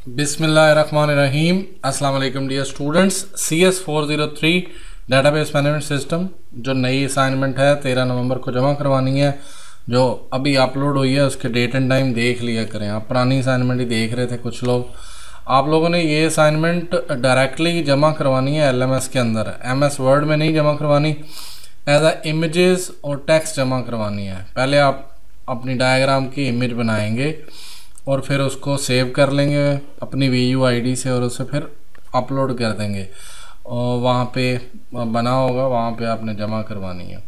बिस्मिल्लाहिर्रहमानिर्रहीम। अस्सलाम वालेकुम dear students. CS403 database management system जो नई असाइनमेंट है 13 नवंबर को जमा करवानी है, जो अभी अपलोड हुई है उसके डेट एंड टाइम देख लिया करें। आप पुरानी असाइनमेंट ही देख रहे थे कुछ लोग। आप लोगों ने ये असाइनमेंट डायरेक्टली जमा करवानी है LMS के अंदर, MS वर्ड में नहीं जमा करवानी, एज आ इमेजेस और टेक्स्ट जमा करवानी है। पहले आप अपनी डायग्राम की इमेज बनाएंगे और फिर उसको सेव कर लेंगे अपनी VU ID से और उसे फिर अपलोड कर देंगे और वहाँ पे बना होगा, वहाँ पे आपने जमा करवानी है।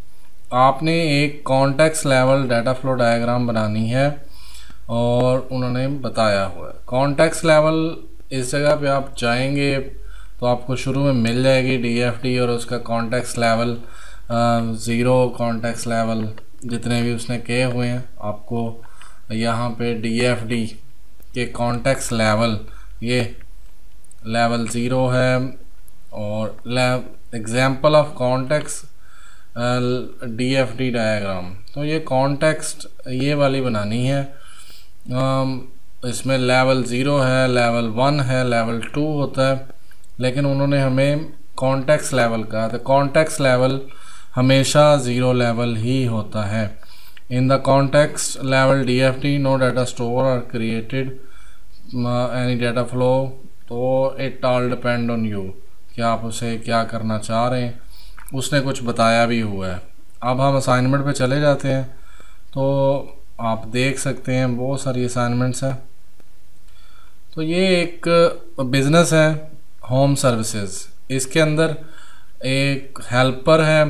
आपने एक context level data flow diagram बनानी है और उन्होंने बताया हुआ है। कॉन्टेक्स्ट लेवल इस जगह पे आप जाएंगे तो आपको शुरू में मिल जाएगी DFD और उसका कॉन्टेक्स्ट लेवल 0 कॉन्टेक्स्ट लेवल जितने भी उसने किए हुए हैं, आपको यहाँ पे DFD के कॉन्टेक्स्ट लेवल ये लेवल 0 है और example of context DFD diagram. तो ये कॉन्टेक्स्ट ये वाली बनानी है। इसमें लेवल 0 है, लेवल 1 है, लेवल 2 होता है, लेकिन उन्होंने हमें कॉन्टेक्स्ट लेवल कहा। तो कॉन्टेक्स्ट लेवल हमेशा 0 लेवल ही होता है। In the context level DFD, no data store or created any data flow, तो it all depend on you कि आप उसे क्या करना चाह रहे हैं। उसने कुछ बताया भी हुआ है। अब हम असाइनमेंट पे चले जाते हैं तो आप देख सकते हैं बहुत सारी असाइनमेंट्स हैं। तो ये एक बिज़नेस है होम सर्विसेज, इसके अंदर एक हेल्पर है,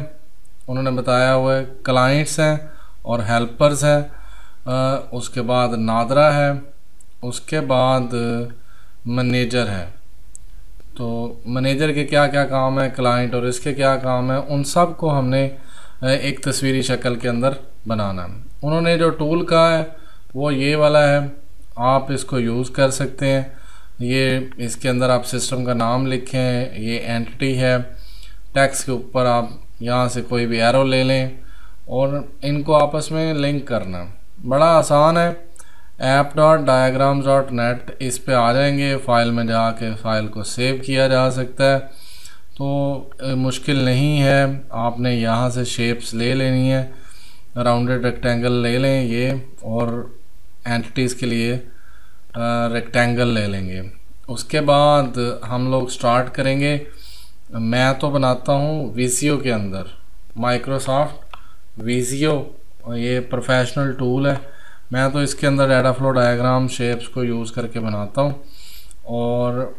उन्होंने बताया हुआ है, क्लाइंट्स हैं और हेल्पर्स है, उसके बाद नादरा है, उसके बाद मैनेजर है। तो मैनेजर के क्या क्या काम है, क्लाइंट और इसके क्या काम है, उन सब को हमने एक तस्वीरी शक्ल के अंदर बनाना है। उन्होंने जो टूल कहा है वो ये वाला है, आप इसको यूज़ कर सकते हैं। ये इसके अंदर आप सिस्टम का नाम लिखें, ये एंटिटी है, टेक्स्ट के ऊपर आप यहाँ से कोई भी एरो ले लें और इनको आपस में लिंक करना बड़ा आसान है। app.diagrams.net इस पे आ जाएंगे, फाइल में जाके फाइल को सेव किया जा सकता है। तो मुश्किल नहीं है, आपने यहाँ से शेप्स ले लेनी है, राउंडेड रेक्टेंगल ले लें ये, और एंटिटीज़ के लिए रेक्टेंगल ले लेंगे। उसके बाद हम लोग स्टार्ट करेंगे। मैं तो बनाता हूँ VCO के अंदर, माइक्रोसॉफ्ट VCO, ये प्रोफेशनल टूल है। मैं तो इसके अंदर डाटा फ्लो डायग्राम शेप्स को यूज़ करके बनाता हूँ। और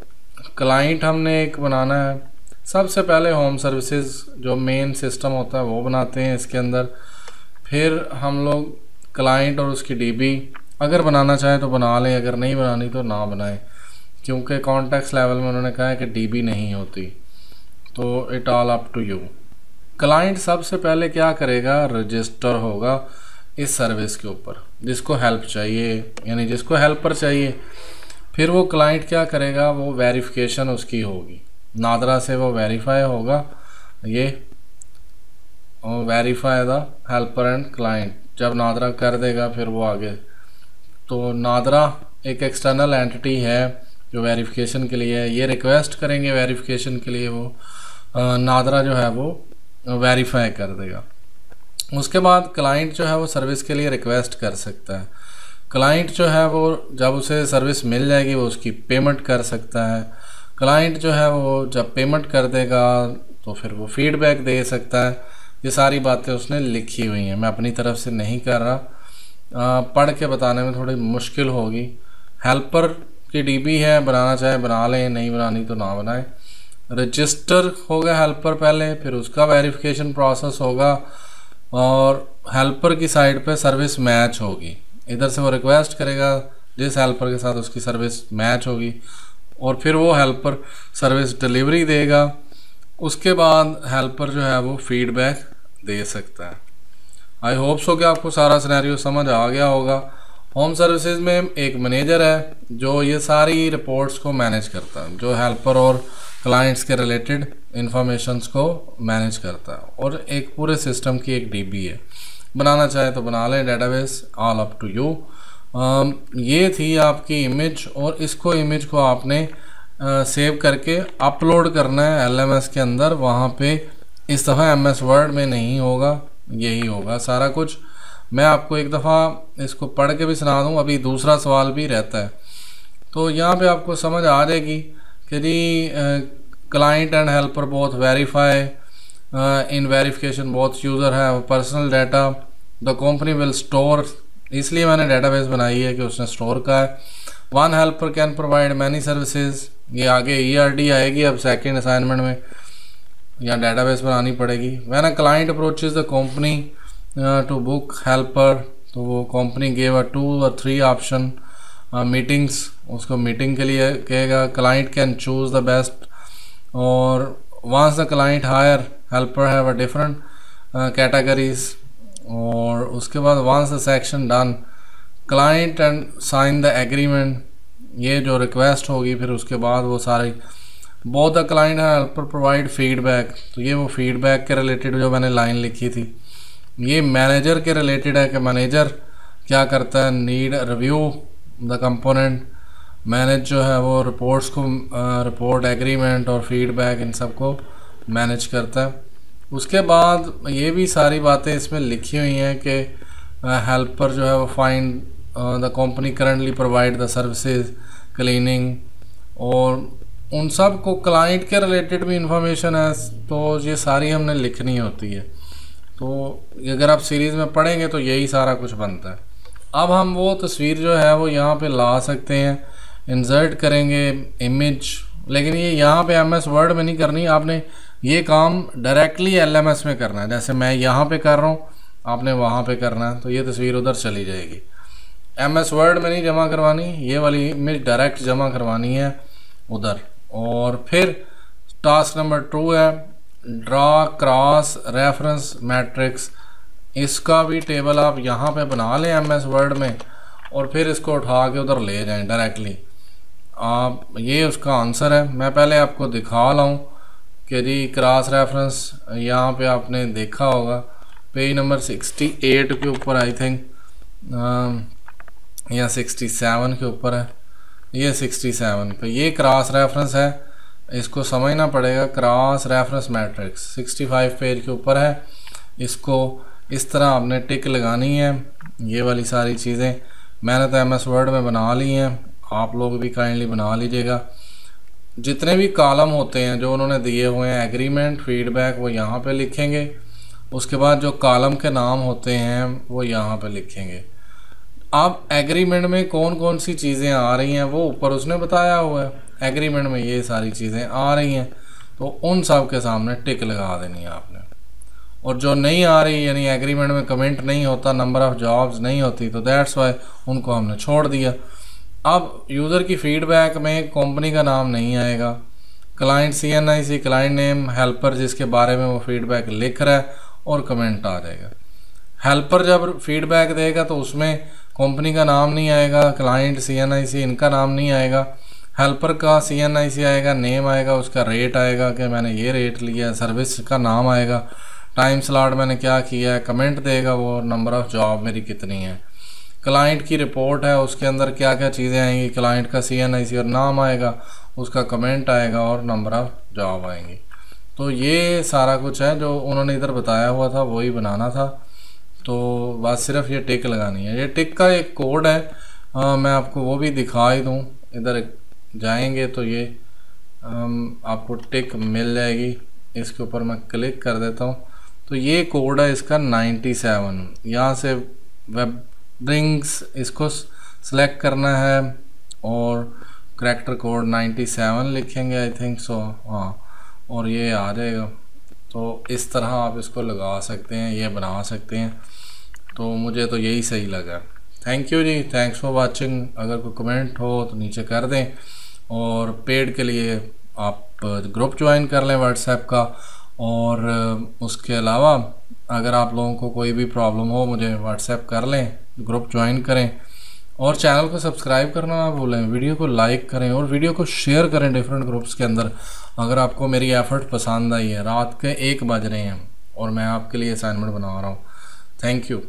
क्लाइंट हमने एक बनाना है। सबसे पहले होम सर्विसेज जो मेन सिस्टम होता है वो बनाते हैं इसके अंदर, फिर हम लोग क्लाइंट और उसकी DB अगर बनाना चाहें तो बना लें, अगर नहीं बनानी तो ना बनाएं, क्योंकि कॉन्टेक्स्ट लेवल में उन्होंने कहा है कि DB नहीं होती। तो it all up to you. Client सबसे पहले क्या करेगा, रजिस्टर होगा इस सर्विस के ऊपर जिसको हेल्प चाहिए, यानी जिसको हेल्पर चाहिए। फिर वो क्लाइंट क्या करेगा, वो वेरिफिकेशन उसकी होगी, नादरा से वो वेरीफाई होगा, ये verify the helper and client. जब नादरा कर देगा फिर वो आगे। तो नादरा एक एक्सटर्नल एंटिटी है जो वेरिफिकेशन के लिए है, ये रिक्वेस्ट करेंगे वेरिफिकेशन के लिए, वो नादरा जो है वो वेरीफाई कर देगा। उसके बाद क्लाइंट जो है वो सर्विस के लिए रिक्वेस्ट कर सकता है। क्लाइंट जो है वो जब उसे सर्विस मिल जाएगी वो उसकी पेमेंट कर सकता है। क्लाइंट जो है वो जब पेमेंट कर देगा तो फिर वो फीडबैक दे सकता है। ये सारी बातें उसने लिखी हुई हैं, मैं अपनी तरफ से नहीं कर रहा, पढ़ के बताने में थोड़ी मुश्किल होगी। हेल्पर की DB है, बनाना चाहे बना लें, नहीं बनानी तो ना बनाएं। रजिस्टर होगा हेल्पर पहले, फिर उसका वेरिफिकेशन प्रोसेस होगा और हेल्पर की साइड पे सर्विस मैच होगी। इधर से वो रिक्वेस्ट करेगा जिस हेल्पर के साथ उसकी सर्विस मैच होगी और फिर वो हेल्पर सर्विस डिलीवरी देगा। उसके बाद हेल्पर जो है वो फीडबैक दे सकता है। आई होप सो कि आपको सारा सिनेरियो समझ आ गया होगा। होम सर्विसेज में एक मैनेजर है जो ये सारी रिपोर्ट्स को मैनेज करता है, जो हेल्पर और क्लाइंट्स के रिलेटेड इंफॉर्मेशंस को मैनेज करता है, और एक पूरे सिस्टम की एक डीबी है। बनाना चाहे तो बना लें database, all up to you. ये थी आपकी इमेज, और इसको इमेज को आपने सेव करके अपलोड करना है LMS के अंदर। वहाँ पे इस दफ़ा MS वर्ड में नहीं होगा, यही होगा सारा कुछ। मैं आपको एक दफ़ा इसको पढ़ के भी सुना दूँ, अभी दूसरा सवाल भी रहता है, तो यहाँ पे आपको समझ आ जाएगी कि जी client and helper both verify in verification both user है personal data the company will store, इसलिए मैंने डेटाबेस बनाई है कि उसने स्टोर का है। One helper can provide many services, ये आगे ERD आएगी अब सेकेंड असाइनमेंट में, या डेटाबेस बनानी पड़ेगी। When a client approaches the company to book helper, तो वो company gave a 2 or 3 option meetings, उसको मीटिंग के लिए कहेगा। Client can choose the best, और once the client hire helper have a different categories, और उसके बाद once the section done client and sign the agreement, ये जो रिक्वेस्ट होगी फिर उसके बाद वो सारी both the client and helper provide feedback, तो ये वो फीडबैक के रिलेटेड जो मैंने लाइन लिखी थी, ये मैनेजर के रिलेटेड है कि मैनेजर क्या करता है, need review the component, manage जो है वो रिपोर्ट्स को रिपोर्ट एग्रीमेंट और फीडबैक इन सब को मैनेज करता है। उसके बाद ये भी सारी बातें इसमें लिखी हुई हैं कि हेल्पर जो है वो find the company currently provide the services cleaning, और उन सब को क्लाइंट के रिलेटेड भी इंफॉर्मेशन है, तो ये सारी हमने लिखनी होती है। तो अगर आप सीरीज़ में पढ़ेंगे तो यही सारा कुछ बनता है। अब हम वो तस्वीर जो है वो यहाँ पे ला सकते हैं, इंसर्ट करेंगे इमेज, लेकिन ये यहाँ पे MS वर्ड में नहीं करनी, आपने ये काम डायरेक्टली LMS में करना है। जैसे मैं यहाँ पे कर रहा हूँ, आपने वहाँ पे करना है, तो ये तस्वीर उधर चली जाएगी। MS वर्ड में नहीं जमा करवानी, ये वाली इमेज डायरेक्ट जमा करवानी है उधर। और फिर टास्क नंबर 2 है ड्रा क्रॉस रेफरेंस मैट्रिक्स, इसका भी टेबल आप यहाँ पे बना लें MS वर्ड में, और फिर इसको उठा के उधर ले जाएं डायरेक्टली आप। ये उसका आंसर है। मैं पहले आपको दिखा लाऊं कि जी क्रॉस रेफरेंस यहाँ पे आपने देखा होगा पेज नंबर 68 के ऊपर आई थिंक, या 67 के ऊपर है, ये 67 पे ये क्रॉस रेफरेंस है, इसको समझना पड़ेगा। क्रॉस रेफरेंस मैट्रिक्स 65 पेज के ऊपर है, इसको इस तरह आपने टिक लगानी है। ये वाली सारी चीज़ें मैंने तो MS वर्ड में बना ली हैं, आप लोग भी काइंडली बना लीजिएगा। जितने भी कॉलम होते हैं जो उन्होंने दिए हुए हैं एग्रीमेंट फीडबैक, वो यहाँ पे लिखेंगे। उसके बाद जो कॉलम के नाम होते हैं वो यहाँ पे लिखेंगे। अब एग्रीमेंट में कौन कौन सी चीज़ें आ रही हैं वो ऊपर उसने बताया हुआ है, एग्रीमेंट में ये सारी चीज़ें आ रही हैं, तो उन सब के सामने टिक लगा देनी है आपने। और जो नहीं आ रही, यानी एग्रीमेंट में कमेंट नहीं होता, नंबर ऑफ़ जॉब्स नहीं होती, तो दैट्स वाई उनको हमने छोड़ दिया। अब यूज़र की फीडबैक में कंपनी का नाम नहीं आएगा, client CNIC client name, helper जिसके बारे में वो फीडबैक लिख रहा है, और कमेंट आ जाएगा। हेल्पर जब फीडबैक देगा तो उसमें कंपनी का नाम नहीं आएगा, क्लाइंट CNIC इनका नाम नहीं आएगा, हेल्पर का CNIC आएगा, नेम आएगा, उसका रेट आएगा कि मैंने ये रेट लिया है, सर्विस का नाम आएगा, टाइम स्लॉट मैंने क्या किया है, कमेंट देगा वो, नंबर ऑफ़ जॉब मेरी कितनी है, क्लाइंट की रिपोर्ट है उसके अंदर क्या क्या चीज़ें आएंगी, क्लाइंट का CNIC और नाम आएगा, उसका कमेंट आएगा और नंबर ऑफ़ जॉब आएंगी। तो ये सारा कुछ है जो उन्होंने इधर बताया हुआ था, वही बनाना था। तो बस सिर्फ ये टिक लगानी है। ये टिक का एक कोड है, मैं आपको वो भी दिखा ही दूँ। इधर जाएंगे तो ये आपको टिक मिल जाएगी, इसके ऊपर मैं क्लिक कर देता हूँ। तो ये कोड है इसका 97, यहाँ से वेब ब्रिंग्स इसको सिलेक्ट करना है और करैक्टर कोड 97 लिखेंगे आई थिंक सो, हाँ, और ये आ जाएगा। तो इस तरह आप इसको लगा सकते हैं, ये बना सकते हैं। तो मुझे तो यही सही लगा। थैंक यू जी, थैंक्स फॉर वाचिंग। अगर कोई कमेंट हो तो नीचे कर दें, और पेड के लिए आप ग्रुप ज्वाइन कर लें व्हाट्सएप का। और उसके अलावा अगर आप लोगों को कोई भी प्रॉब्लम हो मुझे व्हाट्सएप कर लें, ग्रुप ज्वाइन करें। और चैनल को सब्सक्राइब करना ना भूलें, वीडियो को लाइक करें और वीडियो को शेयर करें डिफरेंट ग्रुप्स के अंदर। अगर आपको मेरी एफर्ट पसंद आई है, रात के 1 बज रहे हैं और मैं आपके लिए असाइनमेंट बना रहा हूँ। Thank you.